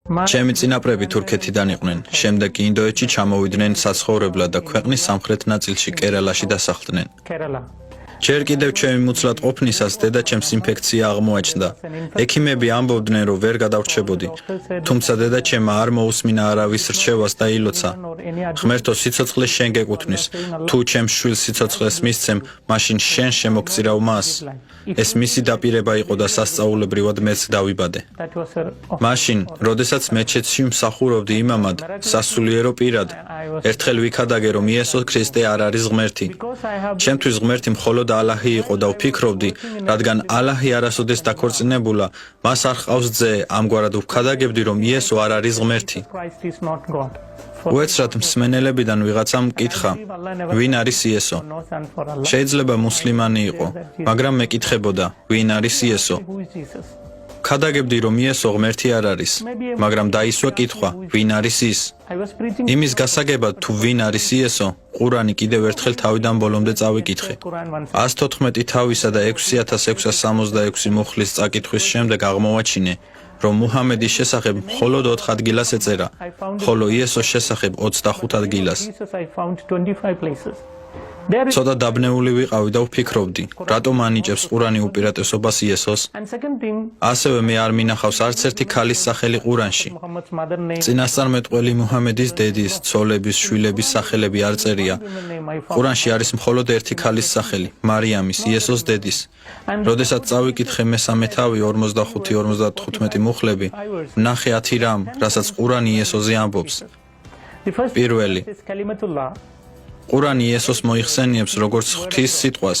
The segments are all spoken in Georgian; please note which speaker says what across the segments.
Speaker 1: ჩემი წინაპრები თურქეთიდან იყვნენ, შემდეგ ინდოეთში ჩამოვიდნენ საცხოვრებლად და ქვეყნის სამხრეთ ნაწილში კერალაში დასახლდნენ. ჯერ კიდევ ჩემი მუცლად ყოფნისას დედაჩემს ინფექცია აღმოაჩნდა. ექიმები ამბობდნენ, რომ ვერ გადავრჩებოდი. თუმცა დედაჩემმა არ მოусმინა არავის რჩევას და ილოცა. ღმერთო, სიცოცხლე შენ გეკუთვნის. თუ ჩემს შვილს სიცოცხლეს მისცემ, მაშინ შენ შემოგწირავ მას. ეს მისი დაპირება იყო და სასწაულებრივად მეც დავიბადე. მაშინ, როდესაც მეჩეთში მსახურობდი იმამად, სასულიერო პირად, ერთხელ ვიქადაგე, რომ იესო ქრისტე არ არის ღმერთი. ჩემთვის ღმერთი მხოლოდ ალაჰი იყო და ვფიქრობდი, რადგან ალაჰი არასოდეს დაქორწინებულა, მას არ ჰყავს ძე, ამგვარად ვქადაგებდი, რომ იესო არ არის ღმერთი. უეცრად მსმენელებიდან ვიღაცამ მკითხა, ვინ არის იესო? შეიძლება მუსლიმანი იყო, მაგრამ მეკითხებოდა, ვინ არის იესო? ვქადაგებდი, რომ იესო ღმერთი არ არის, მაგრამ დაისვა კითხვა, ვინ არის ის? იმის გასაგებად, თუ ვინ არის იესო, ყურანი კიდევ ერთხელ თავიდან ბოლომდე წავიკითხე. 114 თავისა და 6666 მუხლის წაკითხვის შემდეგ აღმოვაჩინე, რომ მუჰამედის შესახებ მხოლოდ 4 ადგილას ეწერა, ხოლო იესოს შესახებ 25 ადგილას. ცოტა დაბნეული ვიყავი და ვფიქრობდი, რატომ ანიჭებს ყურანი უპირატესობას იესოს? ასევე მე არ მინახავს არც ერთი ქალის სახელი ყურანში. წინასწარმეტყველი მუჰამედის დედის, ცოლების, შვილების სახელები არ წერია. ყურანში არის მხოლოდ ერთი ქალის სახელი, მარიამის, იესოს დედის. როდესაც წავიკითხე მესამე თავი 45-55 მუხლები, ვნახე 10 რამ, რასაც ყურანი იესოზე ამბობს. პირველი, ყურანი იესოს მოიხსენიებს როგორც ღვთის სიტყვას,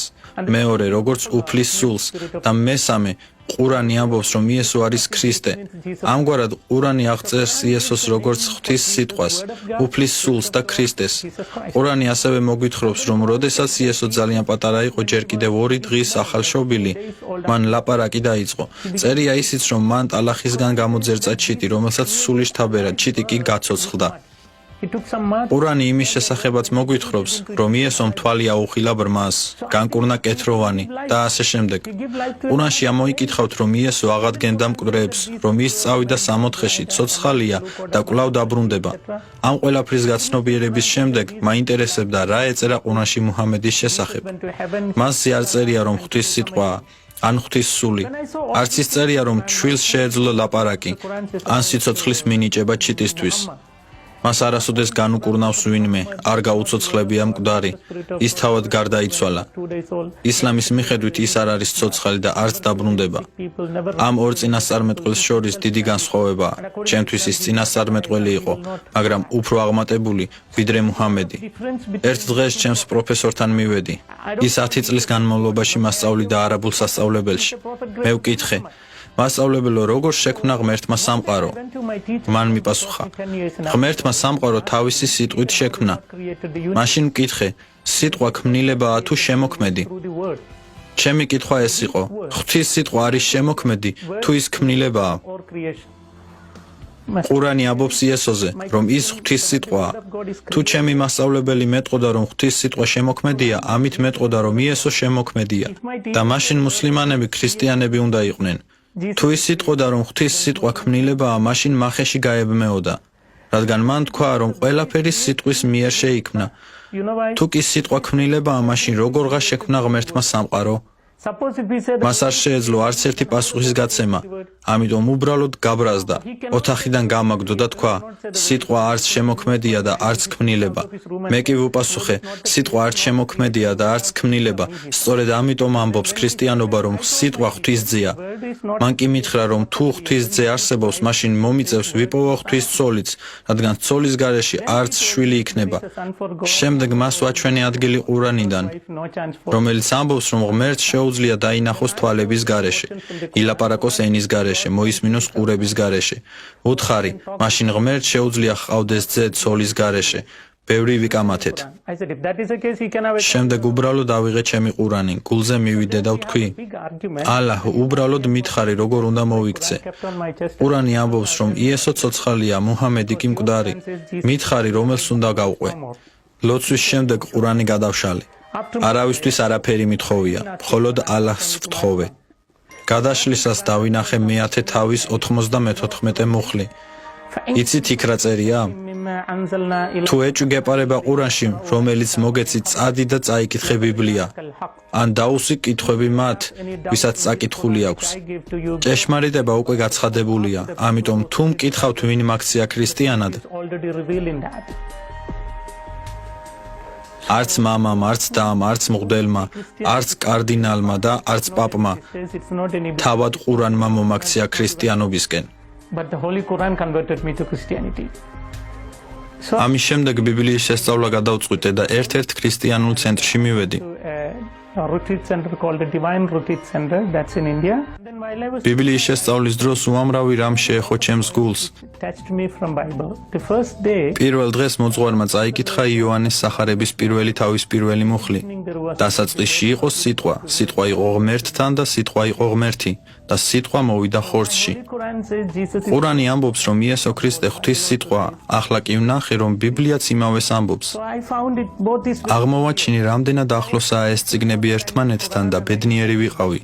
Speaker 1: მეორე როგორც უფლის სულს და მესამე ყურანი ამბობს, რომ იესო არის ქრისტე. ამგვარად ყურანი აღწერს იესოს როგორც ღვთის სიტყვას, უფლის სულს და ქრისტეს. ყურანი ასევე მოგვითხრობს, რომ როდესაც იესო ძალიან პატარა იყო, ჯერ კიდევ 2 დღის ახალშობილი, მან ლაპარაკი დაიწყო. წერია ისიც, რომ მან ტალახისგან გამოძერწა ჩიტი, რომელსაც სული შთაბერა, ჩიტი კი გაცოცხლდა. ყურანი იმის შესახებაც მოგვითხრობს, რომ იესომ თვალი აუხილა ბრმას, განკურნა კეთროვანი და ასე შემდეგ. ყურანში ამოიკითხავთ, რომ იესო აღადგენდა მკვდრებს, რომ ის წავიდა 60-ში, ცოცხალია და კვლავ დაბრუნდება. ამ ყველაფრის გაცნობიერების შემდეგ მაინტერესებდა, რა ეწერა ყურანში მუჰამედის შესახებ. მასზე არ წერია, რომ ღვთის სიტყვაა, ან ღვთის სული. არც ის წერია, რომ ჩვილს შეეძლო ლაპარაკი, ან სიცოცხლის მინიჭება ჩიტისთვის. მას არასოდეს განუკურნავს ვინმე, არ გაუცოცხლებია მკვდარი, ის თავად გარდაიცვალა. ისლამის მიხედვით ის არ არის ცოცხალი და არც დაბრუნდება. ამ ორ წინასწარმეტყველს შორის დიდი განსხვავებაა. ჩემთვის ის წინასწარმეტყველი იყო, მაგრამ უფრო აღმატებული, ვიდრე მუჰამედი. ერთ დღეს ჩემს პროფესორთან მივედი. ის 10 წლის განმავლობაში მასწავლიდა არაბულ სასწავლებელში. მე ვკითხე, მასწავლებელო, როგორ შექმნა ღმერთმა სამყარო? მან მიპასუხა, ღმერთმა სამყარო თავისი სიტყვით შექმნა. მაშინ ვკითხე, სიტყვა ქმნილებაა თუ შემოქმედი? ჩემი კითხვა ეს იყო, ღვთის სიტყვა არის შემოქმედი თუ ის ქმნილებაა? ყურანი ამბობს იესოზე, რომ ის ღვთის სიტყვაა. თუ ჩემი მასწავლებელი მეტყოდა, რომ ღვთის სიტყვა შემოქმედია, ამით მეტყოდა, რომ იესო შემოქმედია. და მაშინ მუსლიმანები, ქრისტიანები უნდა იყვნენ. თუ ის იტყოდა, რომ ღვთის სიტყვა ქმნილებაა, მაშინ მახეში გაებმეოდა, რადგან მან თქვა, რომ ყველაფერი სიტყვის მიერ შეიქმნა. თუ კი სიტყვა ქმნილებაა, მაშინ როგორღა შექმნა ღმერთმა სამყარო? მას არ შეეძლო არც ერთი პასუხის გაცემა, ამიტომ უბრალოდ გაბრაზდა, ოთახიდან გამაგდო და თქვა, სიტყვა არც შემოქმედია და არც ქმნილება. მე კი ვუპასუხე, სიტყვა არც შემოქმედია და არც ქმნილება, სწორედ ამიტომ ამბობს ქრისტიანობა, რომ სიტყვა ღვთისძეა. მან კი მითხრა, რომ თუ ღვთისძე არსებობს, მაშინ მომიწევს ვიპოვა ღვთის ცოლიც, რადგან ცოლის გარეშე არც შვილი იქნება. შემდეგ მას ვაჩვენე ადგილი ყურანიდან, რომელიც ამბობს, რომ ღმერთს შეუძლია დაინახოს თვალების გარეშე, ილაპარაკოს ენის გარეშე, მოისმინოს ყურების გარეშე. უთხარი, მაშინ ღმერთს შეუძლია ჰყავდეს ძე ცოლის გარეშე. ბევრი ვიკამათეთ. შემდეგ უბრალოდ ავიღე ჩემი ყურანი, გულზე მივიდე და ვთქვი, ალაჰ, უბრალოდ მითხარი, როგორ უნდა მოვიქცე. ყურანი ამბობს, რომ იესო ცოცხალია, მუჰამედი კი მკვდარი. მითხარი, რომელს უნდა გავყვე. ლოცვის შემდეგ ყურანი გადავშალე. არავისთვის არაფერი მithოვია, მხოლოდ ალაჰს ვთხოვე. გადაშლისას დავინახე მე-10 თავის 94 მუხლი. იცით იქ რა წერია? თუ ეჭვი გეპარება ყურანში, რომელიც მოგეცით წადი და წაიკითხე ბიბლია, ან დაუსი კითხვები მათ, ვისაც წაკითხული აქვს. ჭეშმარიტება უკვე გაცხადებულია, ამიტომ თუ მკითხავთ ვინ მაქცია ქრისტიანად, არც მამამ, არც დამ, არც მღვდელმა, არც კარდინალმა და არც პაპმა თავად ყურანმა მომაქცია ქრისტიანობისკენ. ამის შემდეგ ბიბლიის შესწავლა გადავწყვიტე და ერთ-ერთ ქრისტიანულ ცენტრში მივედი. ბიბლიის შესწავლის დროს უამრავი რამ შეეხო ჩემს გულს. პირველ დღეს მოძღვარმა წაიკითხა იოანეს სახარების პირველი თავის პირველი მუხლი. დასაწყისში იყო სიტყვა, სიტყვა იყო ღმერთთან და სიტყვა იყო ღმერთი და სიტყვა მოვიდა ხორცში. ყურანი ამბობს, რომ იესო ქრისტე ღვთის სიტყვაა. ახლა კი ვნახე, რომ ბიბლიაც იმავეს ამბობს. აღმოვაჩინე, რამდენად ახლოსაა ეს წიგნები ერთმანეთთან და ბედნიერი ვიყავი,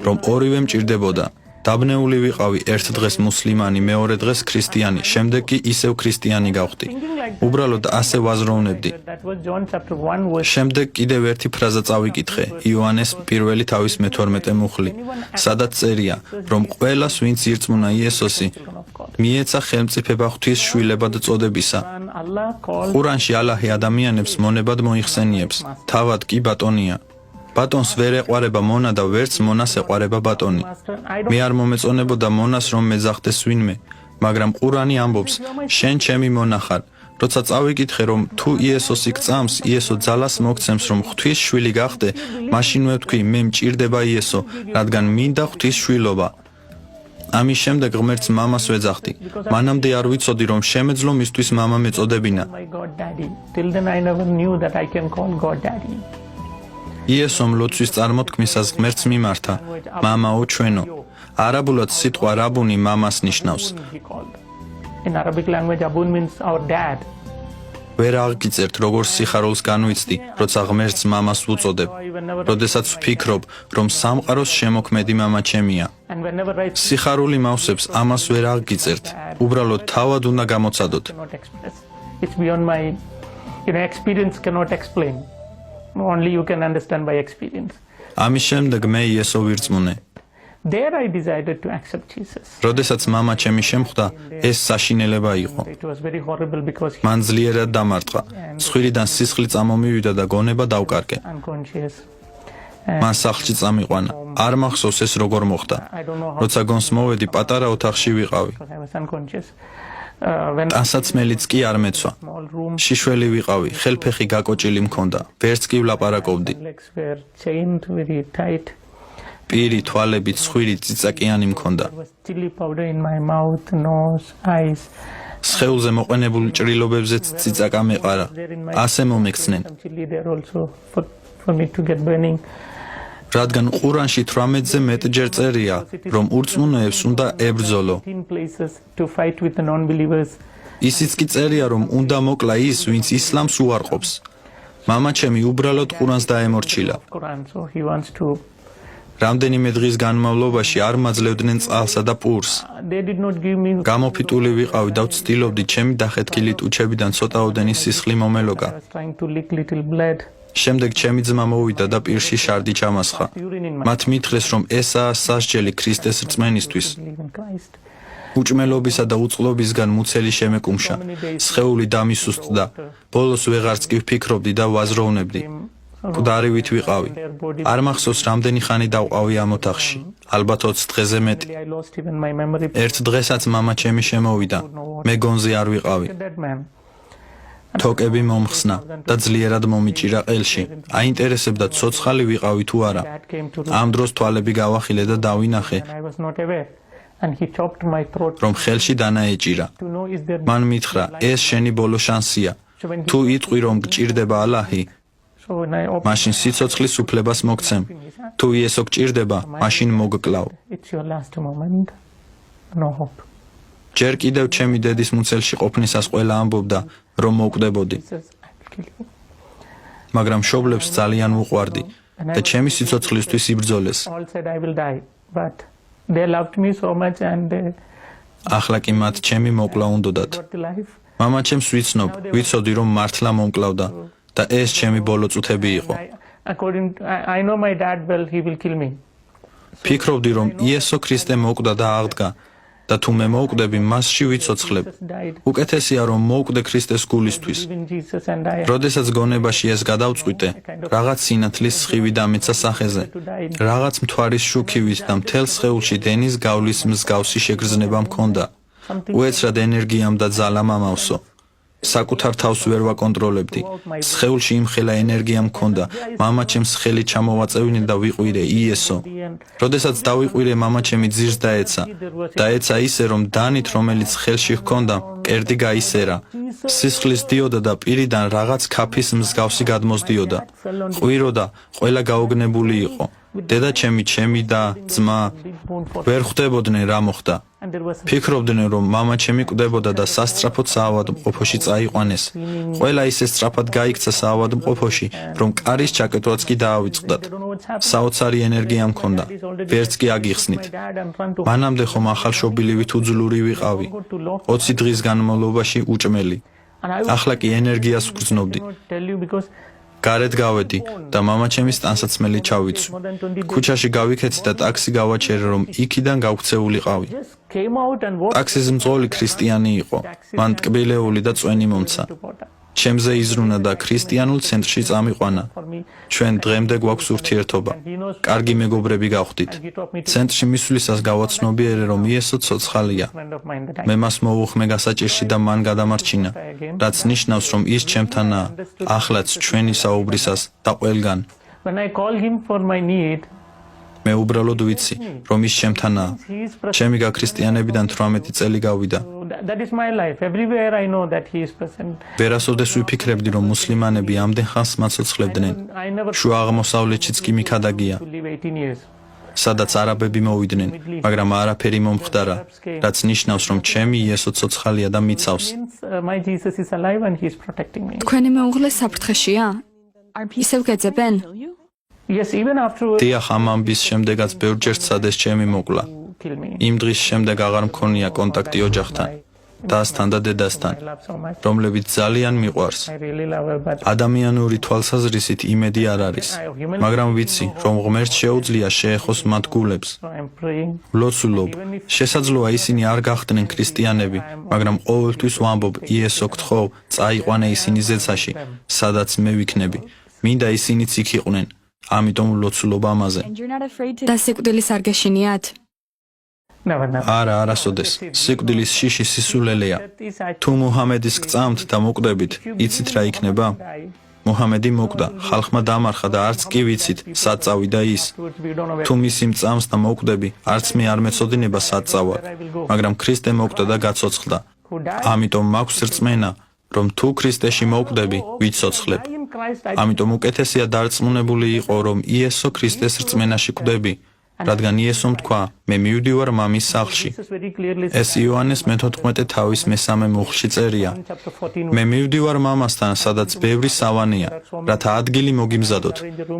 Speaker 1: რომ ორივე მჭირდებოდა. დაბნეული ვიყავი, ერთ დღეს მუსლიმანი, მეორე დღეს ქრისტიანი, შემდეგ კი ისევ ქრისტიანი გავხდი. უბრალოდ ასე ვაზროვნებდი. შემდეგ კიდევ ერთი ფრაზა წავიკითხე, იოანეს პირველი თავის მე-12 მუხლი, სადაც წერია, რომ ყველას, ვინც ირწმუნა იესოსი, მიეცა ხელმწიფება ღვთის შვილებად წოდებისა. ყურანში ალაჰი ადამიანებს მონებად მოიხსენიებს, თავად კი ბატონია. ბატონს ვერ ეყვარება მონა და ვერც მონას ეყვარება ბატონი. მე არ მომეწონებოდა მონას რომ მეძახდეს ვინმე, მაგრამ ყურანი ამბობს, შენ ჩემი მონა ხარ. როცა წავიკითხე, რომ თუ იესოსი გწამს, იესო ძალას მოგცემს, რომ ღვთის შვილი გახდე, მაშინ ვეთქვი, მე მჭირდება იესო, რადგან მინდა ღვთის შვილობა. ამის შემდეგ ღმერთს მამას ვეძახდი. მანამდე არ ვიცოდი, რომ შემეძლო მისთვის მამა მეწოდებინა. იესომ ლოცვის წარმოთქმისას ღმერთს მიმართა, მამაო ჩვენო. არაბულად სიტყვა რაბუნი მამას ნიშნავს. ვერ აღგიწერთ, როგორ სიხარულს განვიცდი, როცა ღმერთს მამას ვუწოდებ. როდესაც ვფიქრობ, რომ სამყაროს შემოქმედი მამა ჩემია. სიხარული მავსებს ამას ვერ აღგიწერთ, უბრალოდ თავად უნდა გამოცადოთ.
Speaker 2: Only you can understand by experience.
Speaker 1: ამის შემდეგ მე იესო ვირწმუნე.
Speaker 2: There I decided to accept Jesus.
Speaker 1: როდესაც მამა ჩემი შემხვდა, ეს საშინელება იყო.
Speaker 2: It was very horrible because
Speaker 1: მან ძლიერად დამარტყა. ცხვირიდან სისხლი წამომივიდა და გონება დავკარგე.
Speaker 2: unconscious.
Speaker 1: მან სახლში წამიყვანა. არ მახსოვს ეს როგორ მოხდა. როცა გონს მოვედი, პატარა ოთახში ვიყავი.
Speaker 2: I was unconscious.
Speaker 1: ტანსაცმელიც კი არ მეცვა. შიშველი ვიყავი, ხელფეხი გაკოჭილი მქონდა, ვერც კი ვლაპარაკობდი.
Speaker 2: Legs were chained very tight.
Speaker 1: პირი, თვალები, ცხვირი, წიწაკიანი მქონდა.
Speaker 2: There was chili powder in my mouth, nose, eyes.
Speaker 1: სხეულზე მოყენებულ ჭრილობებზეც წიწაკა მეყარა. ასე მომექცნენ.
Speaker 2: Some chili there also for me to get burning.
Speaker 1: რადგან ყურანში 18-ზე მეტჯერ წერია, რომ ურწმუნოებს უნდა ებრძოლო.
Speaker 2: To fight with the non-believers.
Speaker 1: ისიც კი წერია, რომ უნდა მოკლა ის, ვინც ისლამს უარყოფს. მამა ჩემი უბრალოდ ყურანს დაემორჩილა.
Speaker 2: Quran, so he wants to.
Speaker 1: რამდენიმე დღის განმავლობაში არ მაძლევდნენ წყალსა და პურს.
Speaker 2: They did not give me.
Speaker 1: გამოფიტული ვიყავი და ვცდილობდი ჩემი დახეთქილი ტუჩებიდან ცოტაოდენი სისხლი მომელოგა.
Speaker 2: I was trying to lick little blood.
Speaker 1: შემდეგ ჩემი ძმა მოვიდა და პირში შარდი ჩამასხა. მათ მითხრეს, რომ ესაა სასჯელი ქრისტეს რწმენისთვის.
Speaker 2: Believe in Christ.
Speaker 1: უჭმელობისა და უწყლობისგან მუცელი შემეკუმშა. სხეული დამისუსტდა. ბოლოს ვეღარც კი ვფიქრობდი და ვაზროვნებდი. მკვდარივით ვიყავი. არ მახსოვს რამდენი ხანი დავყავი ამ ოთახში. ალბათ 20 დღეზე მეტი.
Speaker 2: I lost even my memory.
Speaker 1: ერთ დღესაც მამა ჩემი შემოვიდა. მე გონზე არ ვიყავი.
Speaker 2: That man.
Speaker 1: თოკები მომხსნა და ძლიერად მომიჭირა ყელში. აინტერესებდა ცოცხალი ვიყავი თუ არა.
Speaker 2: Dad came to
Speaker 1: ამ დროს თვალები გავახილე და დავინახე,
Speaker 2: and I was not aware. And he chopped my throat
Speaker 1: რომ ხელში დანა ეჭირა.
Speaker 2: to know is there.
Speaker 1: მან მითხრა, ეს შენი ბოლო შანსია. თუ იტყვი რომ გჭირდება ალაჰი,
Speaker 2: So when I opened,
Speaker 1: მაშინ სიცოცხლის უფლებას მოგცემ. თუ იესო გჭირდება, მაშინ მოგკლავ.
Speaker 2: it's your last moment. No hope.
Speaker 1: ჯერ კიდევ ჩემი დედის მუცელში ყოფნისას ყველა ამბობდა, რომ მოვკვდებოდი,
Speaker 2: He says, I will kill you.
Speaker 1: მაგრამ მშობლებს ძალიან უყვარდი და ჩემი სიცოცხლისთვის იბრძოლეს.
Speaker 2: All said I will die, but they loved me so much and
Speaker 1: ახლა კი მათ ჩემი მოკლა უნდოდათ.
Speaker 2: got the life.
Speaker 1: მამაჩემს ვიცნობ, ვიცოდი რომ მართლა მომკლავდა და ეს ჩემი ბოლო წუთები იყო.
Speaker 2: I know my dad well, he will kill me.
Speaker 1: ფიქრობდი რომ იესო ქრისტე მოკვდა და აღდგა და თუ მე მოვკვდები მასში ვიცოცხლებ.
Speaker 2: Jesus died.
Speaker 1: უკეთესია რომ მოვკვდე ქრისტეს გულისთვის.
Speaker 2: Believe in Jesus and I
Speaker 1: როდესაც გონებაში ეს გადავწყვიტე, რაღაც სინათლის სხივი დამეცა სახეზე. რაღაც მთვარის შუქივის და მთელ სხეულში დენის გავლის მსგავსი შეგრძნება მქონდა. უეცრად ენერგიამ და ძალამ ამავსო. საკუთარ თავს ვერ ვაკონტროლებდი. სხეულში იმხელა ენერგია მქონდა. მამაჩემს ხელი ჩამოვაწევინე და ვიყვირე იესო. როდესაც დავიყვირე, მამაჩემი ძირს დაეცა. დაეცა ისე რომ დანით, რომელიც ხელში ჰქონდა, კერდი გაისერა. სისხლის დიოდა და პირიდან რაღაც ქაფის მსგავსი გადმოსდიოდა. ყვიროდა, ყველა გაოგნებული იყო. დედაჩემი, ჩემი და ძმა ვერ ხვდებოდნენ რა მოხდა. ფიქრობდნენ რომ მამაჩემი კვდებოდა და სასწრაფოდ საავადმყოფოში წაიყვანეს. ყველა ისე სწრაფად გაიქცა საავადმყოფოში, რომ კარის ჩაკეტვაც კი დაავიწყდათ. საოცარი ენერგია მქონდა. ვერც კი აგიხსნით. მანამდე ხომ ახალშობილივით უძლური ვიყავი. 20 დღის განმავლობაში უჭმელი. ახლა კი ენერგიას ვგრძნობდი. გარეთ გავედი და მამაჩემის ტანსაცმელი ჩავიცვი. ქუჩაში გავიქეცი და ტაქსი გავაჩერე, რომ იქიდან გავქცეულიყავი. ტაქსის მძღოლი ქრისტიანი იყო. მან ტკბილეული და წვენი მომცა. ჩემზე იზრუნა და ქრისტიანულ ცენტრში წამიყვანა. ჩვენ დღემდე გვაქვს ურთიერთობა. კარგი მეგობრები გავხდით. ცენტრში მისვლისას გავაცნობიერე, რომ იესო ცოცხალია. მე მას მოვუხმე გასაჭირში და მან გადამარჩინა, რაც ნიშნავს, რომ ის ჩემთანაა, ახლაც ჩვენი საუბრისას და ყველგან.
Speaker 2: When I call him for my need,
Speaker 1: მე უბრალოდ ვიცი, რომ ის ჩემთანაა.
Speaker 2: he is present.
Speaker 1: ჩემი გაქრისტიანებიდან 18 წელი გავიდა.
Speaker 2: That is my life. Everywhere I know that he is present.
Speaker 1: ვერასოდეს ვიფიქრებდი, რომ მუსლიმანები ამდენ ხანს მაცოცხლებდნენ.
Speaker 2: I never
Speaker 1: შუა აღმოსავლეთშიც კი მიქადაგია,
Speaker 2: to live 18 years.
Speaker 1: სადაც არაბები მოვიდნენ, მაგრამ არაფერი მომხდარა, რაც ნიშნავს, რომ ჩემი იესო ცოცხალია და მიცავს.
Speaker 2: Means my Jesus is alive and he is protecting me.
Speaker 3: თქვენი მეუღლე საფრთხეშია? ისევ გეძებენ?
Speaker 2: Yes, even after
Speaker 1: დიახ, ამ ამბის შემდეგაც ბევრჯერ სცადეს ჩემი მოკლა.
Speaker 2: kill me.
Speaker 1: იმ დღის შემდეგ აღარ მქონია კონტაქტი ოჯახთან, დასთან და დედასთან,
Speaker 2: I love so much.
Speaker 1: რომლებიც ძალიან მიყვარს.
Speaker 2: I really love her, but
Speaker 1: ადამიანური თვალსაზრისით იმედი არ არის, მაგრამ ვიცი, რომ ღმერთს შეუძლია შეეხოს მათ გულებს.
Speaker 2: so I'm praying.
Speaker 1: ლოცულობ, შესაძლოა ისინი არ გახდნენ ქრისტიანები, მაგრამ ყოველთვის ვამბობ, იესო გთხოვ, წაიყვანე ისინი ზეცაში, სადაც მე ვიქნები. მინდა ისინიც იქ იყვნენ. ამიტომ ლოცულობ ამაზე.
Speaker 3: და სიკვდილის არ გეშინიათ?
Speaker 2: Never, never.
Speaker 1: არა, არასოდეს. სიკვდილის შიში სისულელეა.
Speaker 2: That is I
Speaker 1: თუ მუჰამედის გწამთ და მოკვდებით, იცით რა იქნება?
Speaker 2: die.
Speaker 1: მუჰამედი მოკვდა, ხალხმა დამარხა და არც კი ვიცით, სად წავიდა ის.
Speaker 2: We don't know where.
Speaker 1: თუ მისი მწამს და მოკვდები, არც მე არ მეცოდინება სად წავალ. მაგრამ ქრისტე მოკვდა და გაცოცხლდა.
Speaker 2: Who died?
Speaker 1: ამიტომ მაქვს რწმენა, რომ თუ ქრისტეში მოკვდები, ვიცოცხლებ.
Speaker 2: I in Christ I
Speaker 1: ამიტომ უკეთესია დარწმუნებული იყო, რომ იესო ქრისტეს რწმენაში კვდები, რადგან იესომ თქვა, მე მივდივარ მამის სახლში.
Speaker 2: Jesus very clearly
Speaker 1: ეს იოანეს მე-14 თავის მე-3 მუხლში წერია.
Speaker 2: chapter 14.
Speaker 1: მე მივდივარ მამასთან, სადაც ბევრი სავანია, რათა ადგილი მოგიმზადოთ.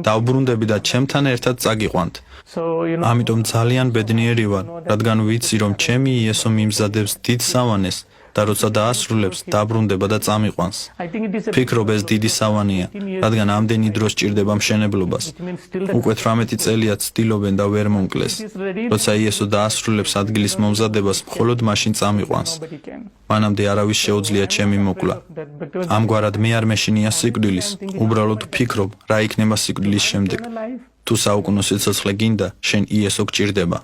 Speaker 1: დავბრუნდები და ჩემთან ერთად წაგიყვანთ.
Speaker 2: So you know
Speaker 1: ამიტომ ძალიან ბედნიერი ვარ, რადგან ვიცი, რომ ჩემი იესო მიმზადებს დიდ სავანეს და როცა დაასრულებს, დაბრუნდება და წამიყვანს.
Speaker 2: I think it is a
Speaker 1: ფიქრობ ეს დიდი სავანია, რადგან ამდენი დრო სჭირდება მშენებლობას.
Speaker 2: means still that
Speaker 1: უკვე 18 წელია ცდილობენ და ვერ მომკლეს.
Speaker 2: is ready.
Speaker 1: როცა იესო დაასრულებს ადგილის მომზადებას, მხოლოდ მაშინ წამიყვანს.
Speaker 2: Nobody can.
Speaker 1: მანამდე არავის შეუძლია ჩემი მოკლა.
Speaker 2: That because
Speaker 1: ამგვარად მე არ მეშინია სიკვდილის, უბრალოდ ვფიქრობ, რა იქნება სიკვდილის შემდეგ.
Speaker 2: life
Speaker 1: თუ საუკუნო სიცოცხლე გინდა, შენ იესო გჭირდება.